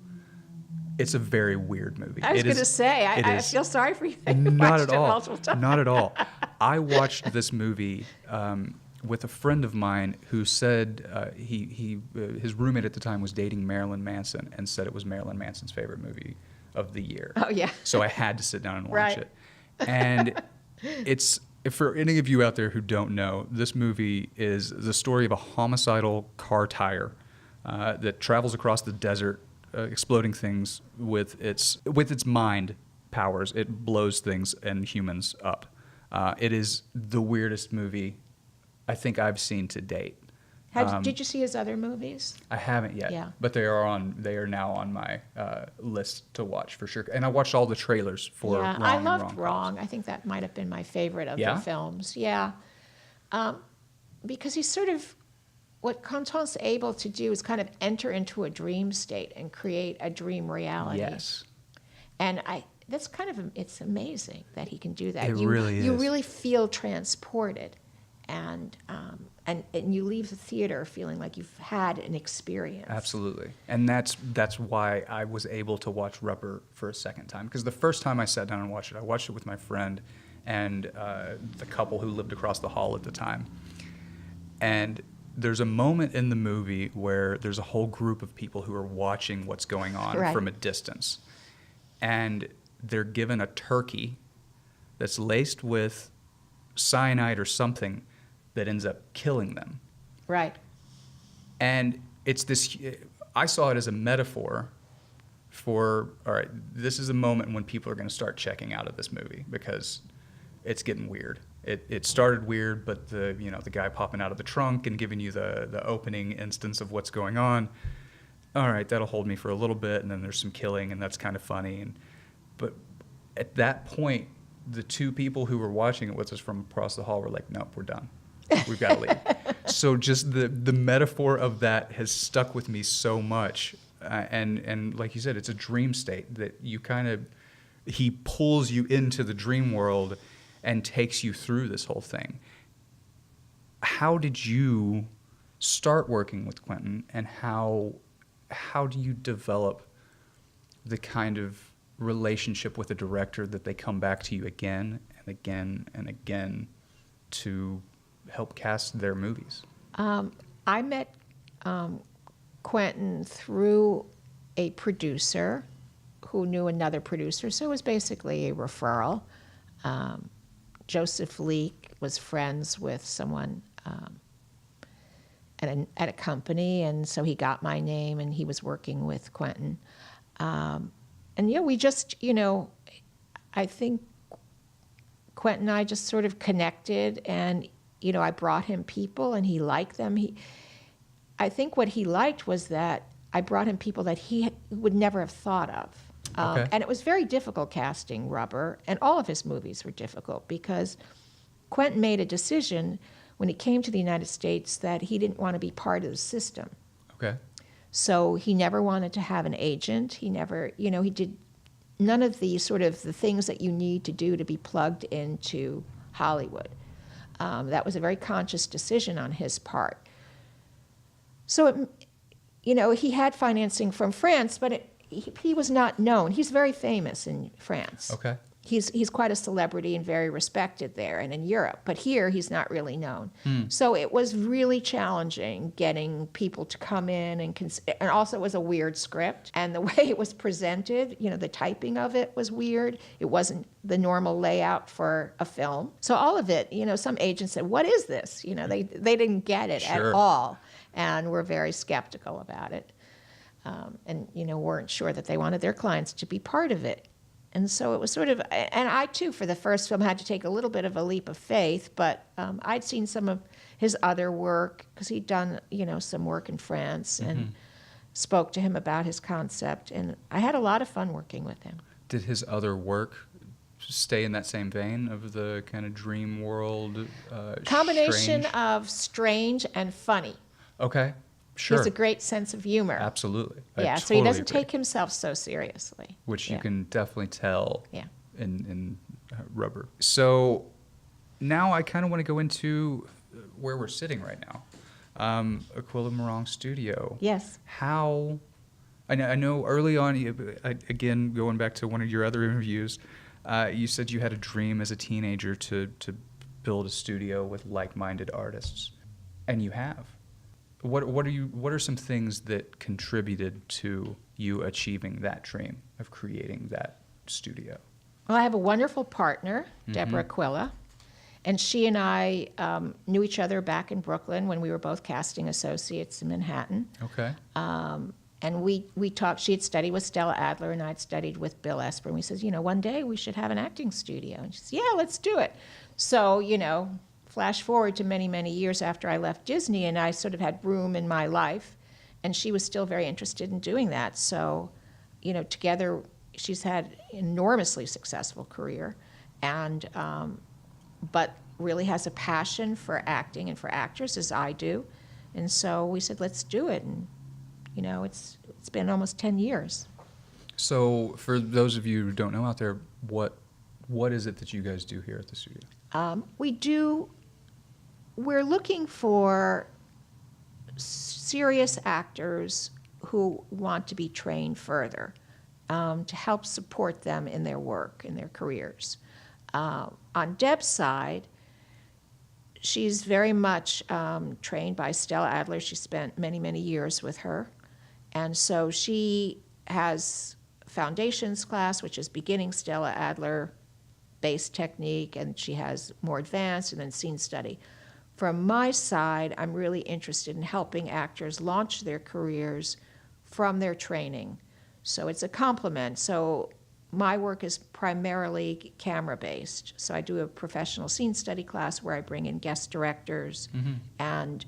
It's a very weird movie. I was going to say, I feel sorry for you. That you Not watched at it all. multiple times. Not at all. I watched this movie with a friend of mine who said his roommate at the time was dating Marilyn Manson and said it was Marilyn Manson's favorite movie of the year. Oh, yeah. So I had to sit down and watch Right. it. And it's, for any of you out there who don't know, this movie is the story of a homicidal car tire that travels across the desert, exploding things with its mind powers. It blows things and humans up. It is the weirdest movie I think I've seen to date. Did you see his other movies? I haven't yet, Yeah. but they are now on my list to watch for sure. And I watched all the trailers for Yeah, Wrong I and loved Wrong. Wrong. I think that might have been my favorite of Yeah? the films. Yeah. Because he's sort of, what Quentin's able to do is kind of enter into a dream state and create a dream reality. Yes. And that's kind of, it's amazing that he can do that. It really You is. really feel transported. And you leave the theater feeling like you've had an experience. Absolutely. And that's why I was able to watch Rubber for a second time. Because the first time I sat down and watched it, I watched it with my friend and the couple who lived across the hall at the time. And there's a moment in the movie where there's a whole group of people who are watching what's going on Right. from a distance. And they're given a turkey that's laced with cyanide or something that ends up killing them. Right. And it's this, I saw it as a metaphor for, all right, this is a moment when people are going to start checking out of this movie because it's getting weird. It started weird, but the guy popping out of the trunk and giving you the opening instance of what's going on, all right, that'll hold me for a little bit, and then there's some killing, and that's kind of funny. But at that point, the 2 people who were watching it with us from across the hall were like, nope, we're done. We've got to leave. So just the metaphor of that has stuck with me so much. And like you said, it's a dream state that you he pulls you into the dream world and takes you through this whole thing. How did you start working with Quentin, and how do you develop the kind of relationship with a director that they come back to you again and again and again to help cast their movies? I met Quentin through a producer who knew another producer, so it was basically a referral. Joseph Leake was friends with someone at a company, and so he got my name, and he was working with Quentin. And we just, I think Quentin and I just sort of connected, and, I brought him people, and he liked them. I think what he liked was that I brought him people that he would never have thought of. Okay. And it was very difficult casting Rubber, and all of his movies were difficult because Quentin made a decision when he came to the United States that he didn't want to be part of the system. Okay. So he never wanted to have an agent. He never, he did none of the sort of the things that you need to do to be plugged into Hollywood. That was a very conscious decision on his part. So, he had financing from France, but he was not known. He's very famous in France. Okay. He's quite a celebrity and very respected there and in Europe, but here he's not really known. So it was really challenging getting people to come in and also it was a weird script, and the way it was presented, the typing of it was weird. It wasn't the normal layout for a film. So all of it, some agents said, "What is this?" They didn't get it Sure. at all, and were very skeptical about it, and weren't sure that they wanted their clients to be part of it. And so it was sort of, and I too, for the first film, had to take a little bit of a leap of faith, but I'd seen some of his other work, because he'd done, some work in France, and spoke to him about his concept, and I had a lot of fun working with him. Did his other work stay in that same vein of the kind of dream world? Combination strange? of strange and funny. Okay, He sure. has a great sense of humor. Absolutely. I Yeah, so he totally doesn't agree. take himself so seriously. Which Yeah. you can definitely tell Yeah. in Rubber. So now I kind of want to go into where we're sitting right now. Aquila Morong Studio. Yes. How, I know early on, again, going back to one of your other interviews, you said you had a dream as a teenager to build a studio with like-minded artists, and you have. What are some things that contributed to you achieving that dream of creating that studio? Well, I have a wonderful partner, Deborah Aquila, and she and I knew each other back in Brooklyn when we were both casting associates in Manhattan. Okay. And we talked. She had studied with Stella Adler, and I'd studied with Bill Esper. And we said, one day we should have an acting studio. And she said, yeah, let's do it. So, flash forward to many, many years after I left Disney, and I sort of had room in my life, and she was still very interested in doing that. So, together, she's had an enormously successful career, and but really has a passion for acting and for actors, as I do. And so we said, let's do it. And, it's been almost 10 years. So for those of you who don't know out there, what is it that you guys do here at the studio? We're looking for serious actors who want to be trained further, to help support them in their work, in their careers. On Deb's side, she's very much trained by Stella Adler. She spent many, many years with her. And so she has foundations class, which is beginning Stella Adler based technique, and she has more advanced and then scene study. From my side, I'm really interested in helping actors launch their careers from their training. So it's a complement. So my work is primarily camera-based. So I do a professional scene study class where I bring in guest directors, and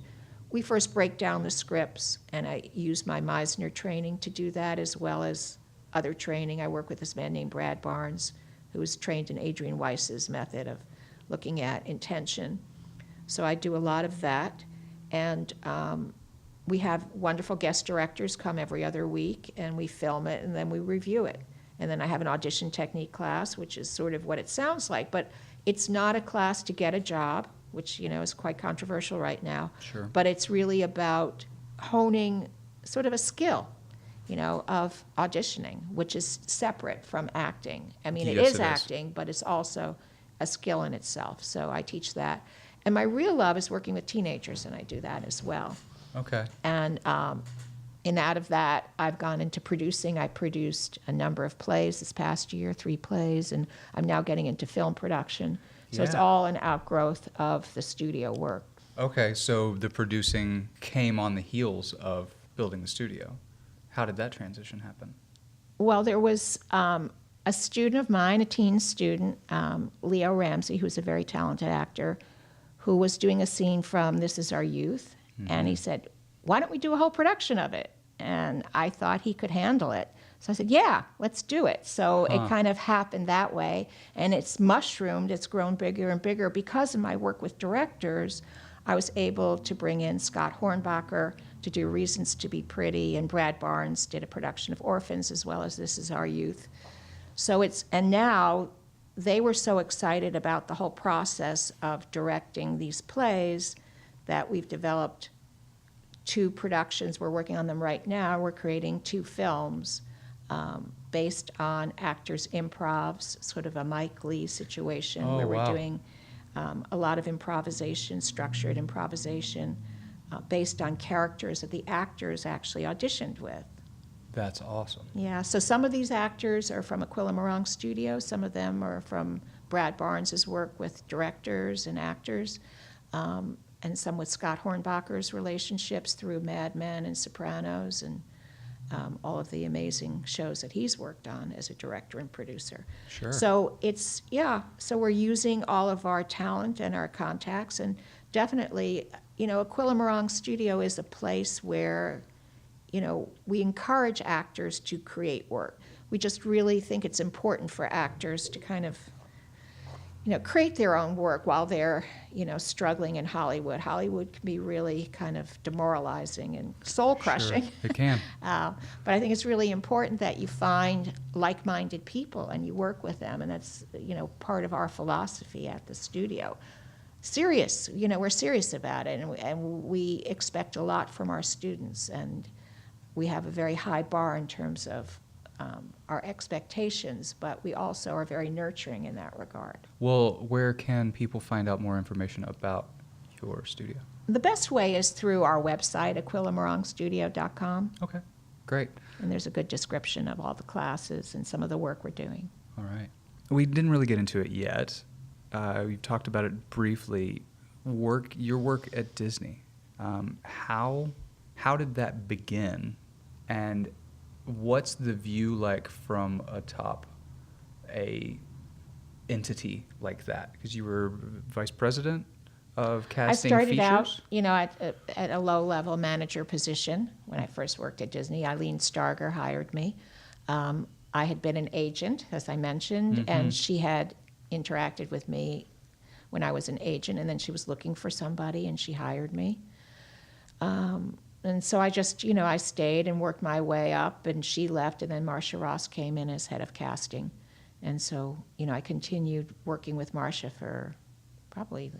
we first break down the scripts, and I use my Meisner training to do that, as well as other training. I work with this man named Brad Barnes, who was trained in Adrian Weiss's method of looking at intention. So I do a lot of that, and we have wonderful guest directors come every other week, and we film it, and then we review it. And then I have an audition technique class, which is sort of what it sounds like, but it's not a class to get a job, which is quite controversial right now. Sure. But it's really about honing sort of a skill. of auditioning, which is separate from acting. I mean, Yes, it it is is. acting, but it's also a skill in itself. So I teach that. And my real love is working with teenagers, and I do that as well. Okay. And out of that, I've gone into producing. I produced a number of plays this past year, 3 plays, and I'm now getting into film production. So it's Yeah. all an outgrowth of the studio work. Okay, so the producing came on the heels of building the studio. How did that transition happen? Well, there was a student of mine, a teen student, Leo Ramsey, who's a very talented actor, who was doing a scene from This Is Our Youth. And he said, why don't we do a whole production of it? And I thought he could handle it. So I said, yeah, let's do it. So it kind of happened that way. And it's mushroomed. It's grown bigger and bigger. Because of my work with directors, I was able to bring in Scott Hornbacher to do Reasons to Be Pretty, and Brad Barnes did a production of Orphans as well as This Is Our Youth. So and now they were so excited about the whole process of directing these plays that we've developed 2 productions. We're working on them right now. We're creating 2 films based on actors' improvs, sort of a Mike Lee situation where we're doing a lot of improvisation, structured improvisation, based on characters that the actors actually auditioned with. That's awesome. Yeah, so some of these actors are from Aquila Morong Studio. Some of them are from Brad Barnes' work with directors and actors, and some with Scott Hornbacher's relationships through Mad Men and Sopranos and all of the amazing shows that he's worked on as a director and producer. Sure. So so we're using all of our talent and our contacts, and definitely, Aquila Morong Studio is a place where, we encourage actors to create work. We just really think it's important for actors to kind of, create their own work while they're, struggling in Hollywood. Hollywood can be really kind of demoralizing and soul-crushing. Sure, it can. But I think it's really important that you find like-minded people and you work with them, and that's, part of our philosophy at the studio. Serious, we're serious about it, and we expect a lot from our students, and we have a very high bar in terms of our expectations, but we also are very nurturing in that regard. Well, where can people find out more information about your studio? The best way is through our website, aquilamorongstudio.com, Okay, great. and there's a good description of all the classes and some of the work we're doing. All right. We didn't really get into it yet. We've talked about it briefly. Your work at Disney. How did that begin, and what's the view like from atop a entity like that? Because you were vice president of casting I started features? out, at a low-level manager position when I first worked at Disney. Eileen Starger hired me. I had been an agent, as I mentioned, and she had interacted with me when I was an agent, and then she was looking for somebody, and she hired me. And so I just, I stayed and worked my way up, and she left, and then Marcia Ross came in as head of casting. And so, I continued working with Marcia for probably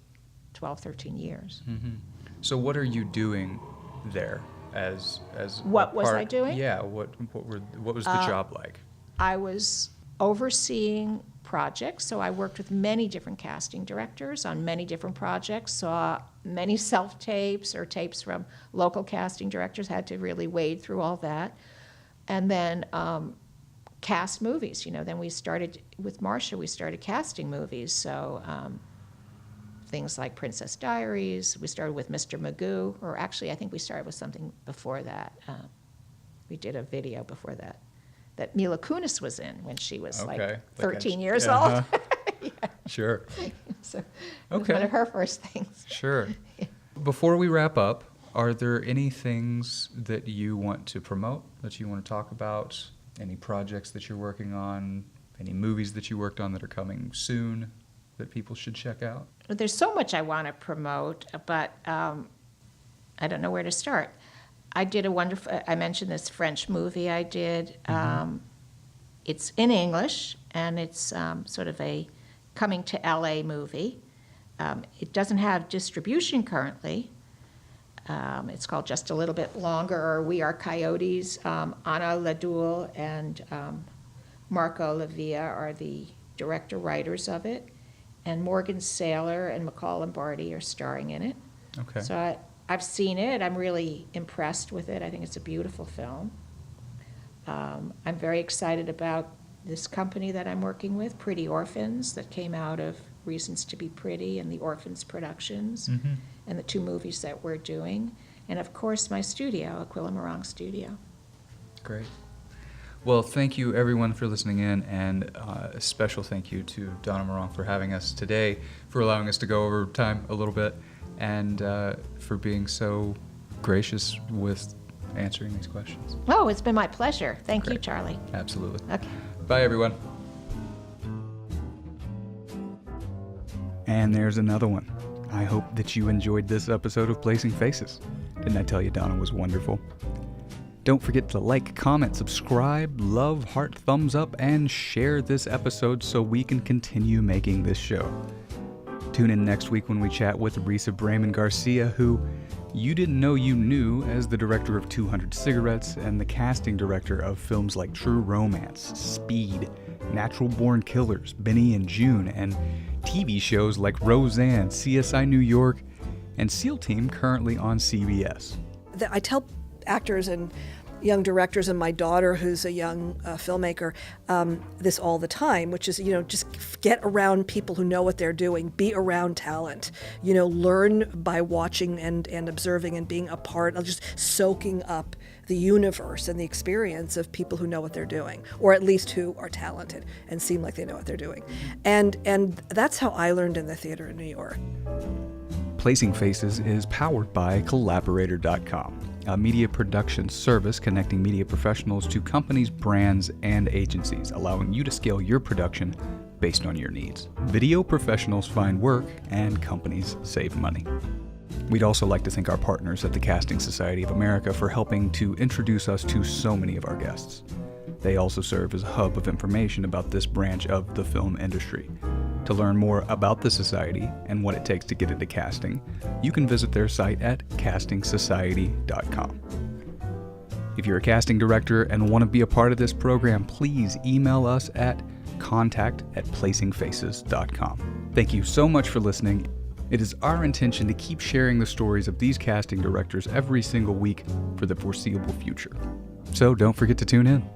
12, 13 years. Mm-hmm. So what are you doing there as What was I doing? Yeah, what was the job like? I was overseeing projects, so I worked with many different casting directors on many different projects, saw many self-tapes or tapes from local casting directors, had to really wade through all that. And then cast movies, then we started, with Marcia, we started casting movies, so things like Princess Diaries, we started with Mr. Magoo, or actually I think we started with something before that. We did a video before that Mila Kunis was in when she was like 13 years old. Yeah. Sure. So it was one of her first things. Sure. Before we wrap up, are there any things that you want to promote, that you want to talk about? Any projects that you're working on? Any movies that you worked on that are coming soon that people should check out? There's so much I want to promote, but I don't know where to start. I did I mentioned this French movie I did. It's in English, and it's sort of a coming to LA movie. It doesn't have distribution currently, It's called Just a Little Bit Longer, or We Are Coyotes. Anna Ladul and Marco Lavia are the director-writers of it, and Morgan Saylor and McCall Lombardi are starring in it. Okay. So I've seen it. I'm really impressed with it. I think it's a beautiful film. I'm very excited about this company that I'm working with, Pretty Orphans, that came out of Reasons to Be Pretty and the Orphans Productions, and the 2 movies that we're doing. And of course, my studio, Aquila Morong Studio. Great. Well, thank you everyone for listening in, and a special thank you to Donna Morong for having us today, for allowing us to go over time a little bit, and for being so gracious with answering these questions. Oh, it's been my pleasure. Thank you, Great. Charlie. Absolutely. Okay. Bye, everyone. And there's another one. I hope that you enjoyed this episode of Placing Faces. Didn't I tell you Donna was wonderful? Don't forget to like, comment, subscribe, love, heart, thumbs up, and share this episode so we can continue making this show. Tune in next week when we chat with Risa Brayman Garcia, who you didn't know you knew as the director of 200 Cigarettes and the casting director of films like True Romance, Speed, Natural Born Killers, Benny and June, and TV shows like Roseanne, CSI New York, and SEAL Team currently on CBS. I tell actors and young directors, and my daughter, who's a young filmmaker, this all the time, which is, just get around people who know what they're doing, be around talent, learn by watching and observing and being a part of just soaking up the universe and the experience of people who know what they're doing, or at least who are talented and seem like they know what they're doing. And that's how I learned in the theater in New York. Placing Faces is powered by Collaborator.com, a media production service connecting media professionals to companies, brands, and agencies, allowing you to scale your production based on your needs. Video professionals find work, and companies save money. We'd also like to thank our partners at the Casting Society of America for helping to introduce us to so many of our guests. They also serve as a hub of information about this branch of the film industry. To learn more about the Society and what it takes to get into casting, you can visit their site at castingsociety.com. If you're a casting director and want to be a part of this program, please email us at contact@placingfaces.com. Thank you so much for listening. It is our intention to keep sharing the stories of these casting directors every single week for the foreseeable future. So don't forget to tune in.